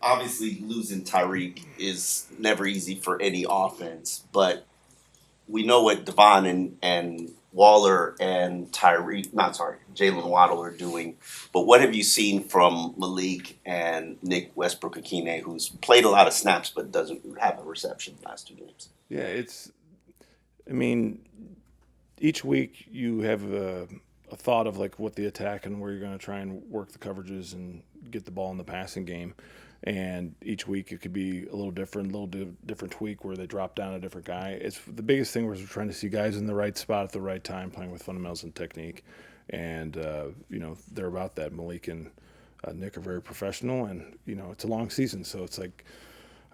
obviously losing Tyreek is never easy for any offense, but we know what Devon and Waller and Jalen Waddle are doing. But what have you seen from Malik and Nick Westbrook-Akine, who's played a lot of snaps but doesn't have a reception the last 2 games? Yeah, I mean, each week you have a thought of like what the attack and where you're going to try and work the coverages and get the ball in the passing game. And each week it could be a little different, different tweak where they drop down a different guy. It's the biggest thing was we're trying to see guys in the right spot at the right time, playing with fundamentals and technique. And they're about that. Malik and Nick are very professional, and it's a long season, so it's like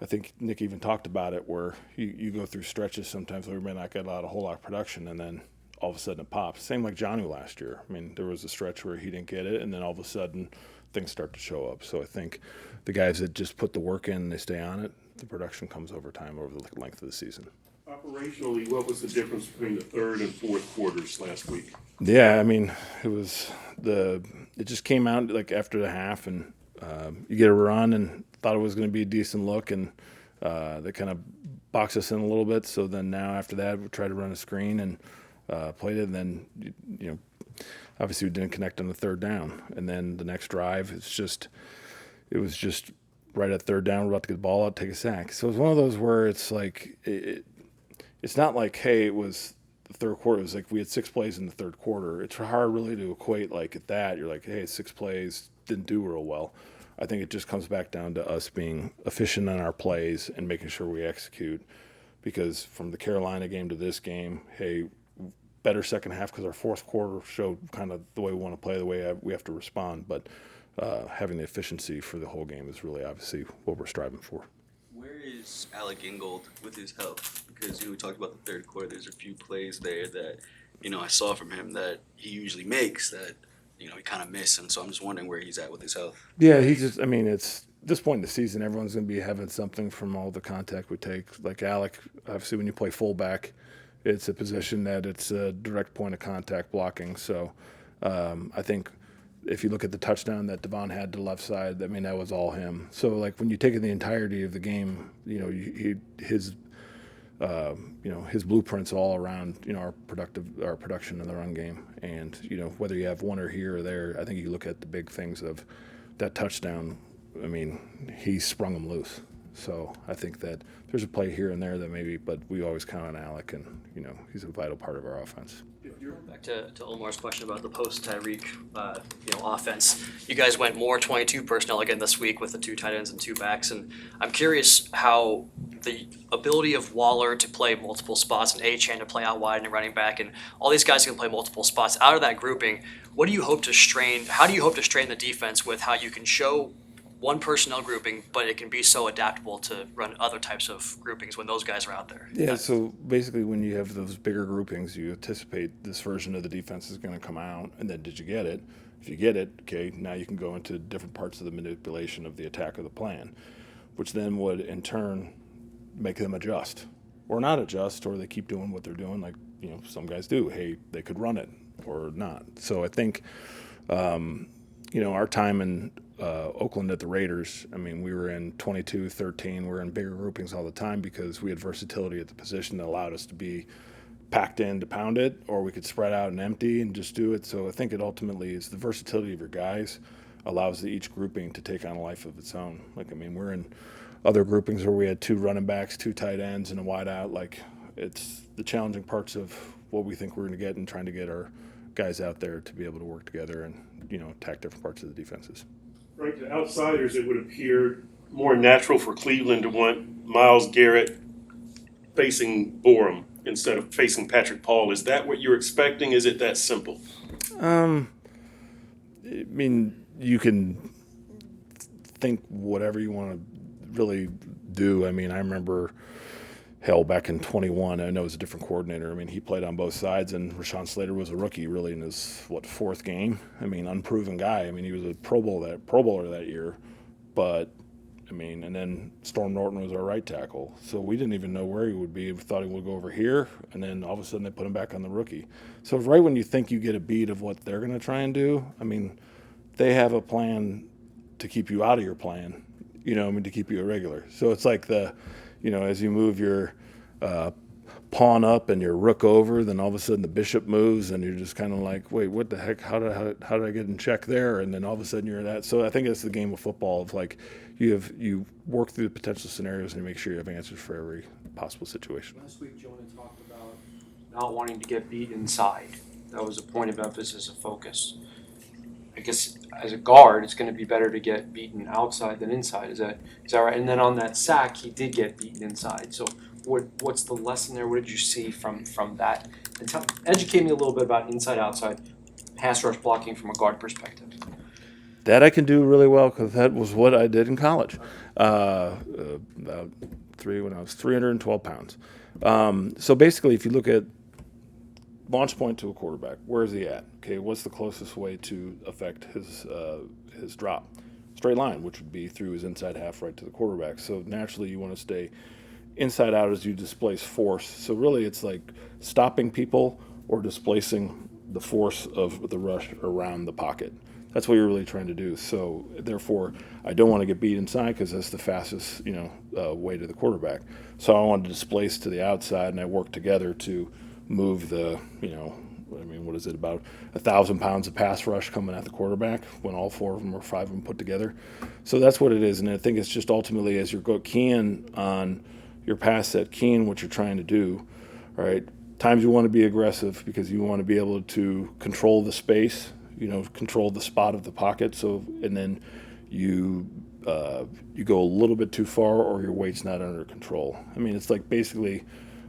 I think Nick even talked about it where you go through stretches sometimes where we may not get a whole lot of production, and then all of a sudden it pops. Same like Johnny last year. I mean, there was a stretch where he didn't get it, and then all of a sudden things start to show up. So I think the guys that just put the work in and they stay on it, the production comes over time, over the length of the season. Operationally, what was the difference between the third and fourth quarters last week? Yeah, I mean, it just came out like after the half, and you get a run and thought it was going to be a decent look, and they kind of boxed us in a little bit. So then now after that, we tried to run a screen and played it, and then obviously we didn't connect on the third down. And then the next drive, it was just right at third down, we're about to get the ball out, take a sack. So it's one of those where it's like it's not like, hey, it was the third quarter. It was like we had 6 plays in the third quarter. It's hard really to equate like at that. You're like, hey, 6 plays didn't do real well. I think it just comes back down to us being efficient on our plays and making sure we execute. Because from the Carolina game to this game, hey, better second half because our fourth quarter showed kind of the way we want to play, the way we have to respond. But having the efficiency for the whole game is really obviously what we're striving for. Where is Alec Ingold with his health? Because we talked about the third quarter. There's a few plays there that I saw from him that he usually makes that he kind of missed, and so I'm just wondering where he's at with his health. Yeah, it's this point in the season, everyone's going to be having something from all the contact we take. Like Alec, obviously, when you play fullback, it's a position that it's a direct point of contact blocking. So I think if you look at the touchdown that Devon had to the left side, I mean, that was all him. So, like, when you take in the entirety of the game, his blueprints all around, our production in the run game. And, whether you have one or here or there, I think you look at the big things of that touchdown. I mean, he sprung them loose. So I think that there's a play here and there that maybe, but we always count on Alec, and, he's a vital part of our offense. Back to Omar's question about the post-Tyreek offense. You guys went more 22 personnel again this week with the 2 tight ends and 2 backs, and I'm curious how the ability of Waller to play multiple spots and Achane to play out wide and running back, and all these guys can play multiple spots out of that grouping. How do you hope to strain the defense with how you can show one personnel grouping, but it can be so adaptable to run other types of groupings when those guys are out there? Yeah, so basically when you have those bigger groupings, you anticipate this version of the defense is going to come out, and then did you get it? If you get it, okay, now you can go into different parts of the manipulation of the attack of the plan, which then would in turn make them adjust or not adjust, or they keep doing what they're doing like some guys do. Hey, they could run it or not. So I think our time in Oakland at the Raiders, I mean, we were in 22, 13. We were in bigger groupings all the time because we had versatility at the position that allowed us to be packed in to pound it, or we could spread out and empty and just do it. So I think it ultimately is the versatility of your guys allows each grouping to take on a life of its own. Like, I mean, we're in other groupings where we had 2 running backs, 2 tight ends, and a wide out. Like, it's the challenging parts of what we think we're going to get and trying to get our guys out there to be able to work together and, attack different parts of the defenses. Right, to outsiders, it would appear more natural for Cleveland to want Miles Garrett facing Borum instead of facing Patrick Paul. Is that what you're expecting? Is it that simple? I mean, you can think whatever you want to really do. I mean, I remember, back in 21, I know it was a different coordinator. I mean, he played on both sides, and Rashawn Slater was a rookie really in his, 4th game? I mean, unproven guy. I mean, he was a Pro Bowler that year. But, I mean, and then Storm Norton was our right tackle. So we didn't even know where he would be. We thought he would go over here, and then all of a sudden they put him back on the rookie. So right when you think you get a beat of what they're going to try and do, I mean, they have a plan to keep you out of your plan. to keep you irregular. So it's like as you move your pawn up and your rook over, then all of a sudden the bishop moves, and you're just kind of like, wait, what the heck? How did I get in check there? And then all of a sudden you're in that. So I think it's the game of football of like you work through the potential scenarios and you make sure you have answers for every possible situation. Last week, Jonah talked about not wanting to get beat inside. That was a point of emphasis, a focus. I guess as a guard, it's going to be better to get beaten outside than inside. Is that right? And then on that sack, he did get beaten inside. So what's the lesson there? What did you see from that? And educate me a little bit about inside-outside pass rush blocking from a guard perspective. That I can do really well because that was what I did in college. About when I was 312 pounds. So basically, if you look at launch point to a quarterback, where is he at? Okay, what's the closest way to affect his drop? Straight line, which would be through his inside half right to the quarterback. So naturally, you want to stay inside out as you displace force. So really, it's like stopping people or displacing the force of the rush around the pocket. That's what you're really trying to do. So therefore, I don't want to get beat inside because that's the fastest, way to the quarterback. So I want to displace to the outside, and I work together to move the, what is it, about 1,000 pounds of pass rush coming at the quarterback when all 4 of them or 5 of them put together. So that's what it is, and I think it's just ultimately as you're keying on your pass set, keying what you're trying to do, right? Times you want to be aggressive because you want to be able to control the space, control the spot of the pocket. So, and then you go a little bit too far or your weight's not under control. I mean, it's like basically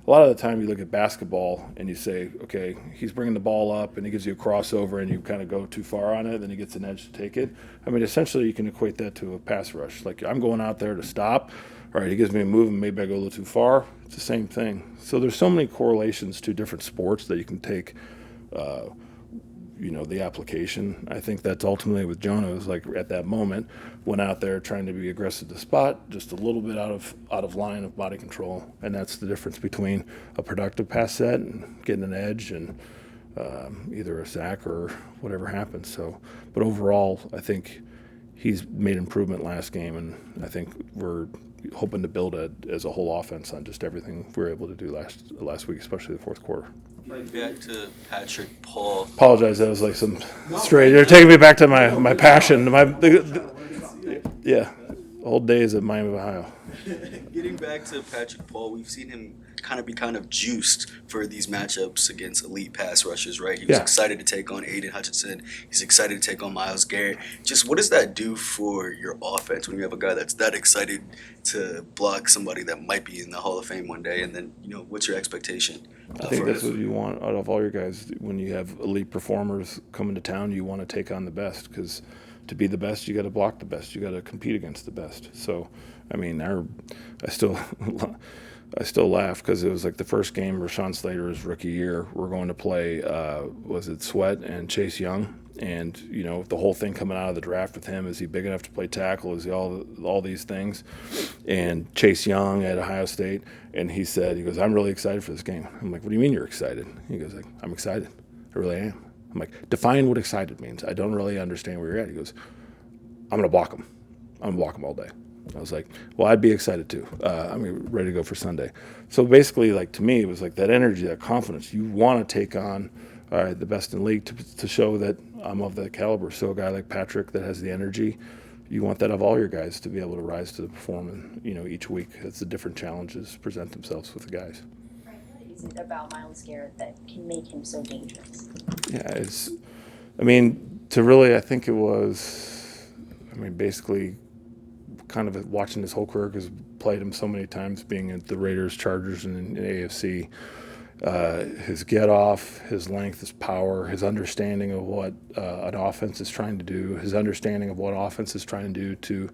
a lot of the time you look at basketball and you say, okay, he's bringing the ball up and he gives you a crossover and you kind of go too far on it, then he gets an edge to take it. I mean, essentially you can equate that to a pass rush. Like I'm going out there to stop. All right, he gives me a move and maybe I go a little too far. It's the same thing. So there's so many correlations to different sports that you can take the application. I think that's ultimately with Jonah. It was like at that moment, went out there trying to be aggressive to spot, just a little bit out of line of body control, and that's the difference between a productive pass set and getting an edge and either a sack or whatever happens. So, but overall, I think he's made improvement last game, and I think we're hoping to build as a whole offense on just everything we were able to do last week, especially the fourth quarter. Back to Patrick Paul. Apologize, that was like some straight. They're taking me back to my passion. Old days at Miami, Ohio. Getting back to Patrick Paul, we've seen him kind of juiced for these matchups against elite pass rushers, right? He was excited to take on Aiden Hutchinson. He's excited to take on Miles Garrett. Just what does that do for your offense when you have a guy that's that excited to block somebody that might be in the Hall of Fame one day? And then, what's your expectation? I think that's what you want out of all your guys. When you have elite performers coming to town, you want to take on the best because to be the best, you got to block the best. You got to compete against the best. So, I mean, I still laugh because it was like the first game Rashawn Slater's rookie year. We're going to play, was it Sweat and Chase Young? And, the whole thing coming out of the draft with him, is he big enough to play tackle? Is he all these things? And Chase Young at Ohio State, and he goes, I'm really excited for this game. I'm like, what do you mean you're excited? He goes, I'm excited. I really am. I'm like, define what excited means. I don't really understand where you're at. He goes, I'm going to block him. I'm going to block him all day. I was like, well, I'd be excited too. I'm ready to go for Sunday. So basically, like to me, it was like that energy, that confidence. You want to take on the best in the league to show that I'm of that caliber. So a guy like Patrick that has the energy, you want that of all your guys to be able to rise to the performance, each week. It's the different challenges present themselves with the guys. What is it about Miles Garrett that can make him so dangerous? Yeah, I think it was, basically kind of watching his whole career because played him so many times being at the Raiders, Chargers, and in AFC. His get off, his length, his power, his understanding of what an offense is trying to do, his understanding of what offense is trying to do to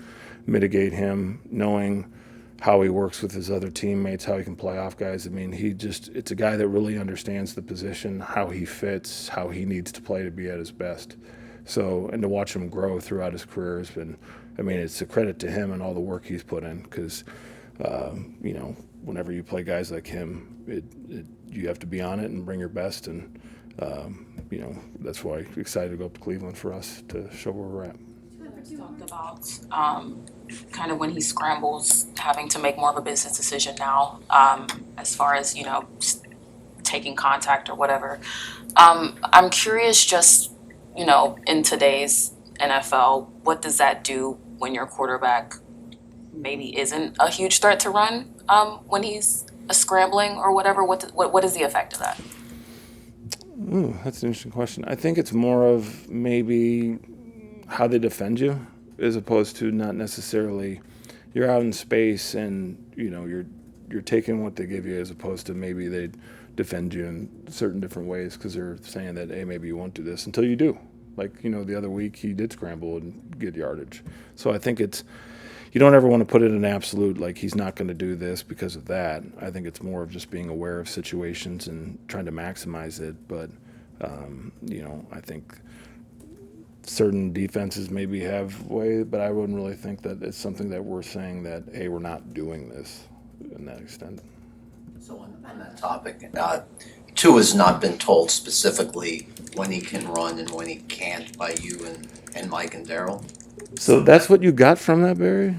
mitigate him, knowing how he works with his other teammates, how he can play off guys. It's a guy that really understands the position, how he fits, how he needs to play to be at his best. So, and to watch him grow throughout his career has been, it's a credit to him and all the work he's put in because, whenever you play guys like him, you have to be on it and bring your best. And, that's why I'm excited to go up to Cleveland for us to show where we're at. talked about kind of when he scrambles, having to make more of a business decision now, as far as, taking contact or whatever. I'm curious, just, in today's NFL, what does that do when your quarterback maybe isn't a huge threat to run, when he's scrambling or whatever? What is the effect of that? Ooh, that's an interesting question. I think it's more of maybe how they defend you, as opposed to not necessarily you're out in space and you're taking what they give you, as opposed to maybe they defend you in certain different ways because they're saying that, hey, maybe you won't do this until you do. Like, the other week he did scramble and get yardage. So I think you don't ever want to put it in absolute, like he's not going to do this because of that. I think it's more of just being aware of situations and trying to maximize it. But, I think certain defenses maybe have way, but I wouldn't really think that it's something that we're saying that, hey, we're not doing this in that extent. So on that topic, Tua has not been told specifically when he can run and when he can't by you and Mike and Daryl. So that's what you got from that, Barry?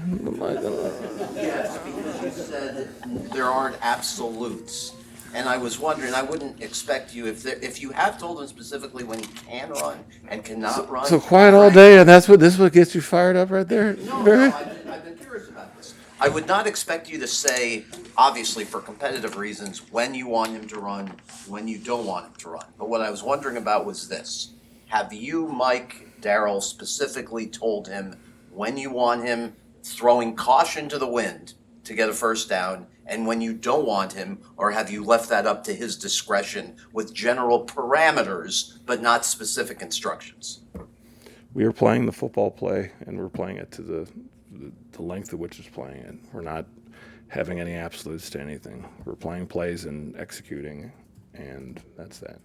Yes, because you said there aren't absolutes. And I was wondering, I wouldn't expect you, if you have told him specifically when he can run and cannot run. So quiet all day, and this is what gets you fired up right there, Barry? No, I've been curious about this. I would not expect you to say, obviously for competitive reasons, when you want him to run, when you don't want him to run. But what I was wondering about was this. Have you, Mike, Daryl, specifically told him when you want him throwing caution to the wind to get a first down, and when you don't want him, or have you left that up to his discretion with general parameters but not specific instructions? We are playing the football play, and we're playing it to the length of which it's playing it. We're not having any absolutes to anything. We're playing plays and executing, and that's that.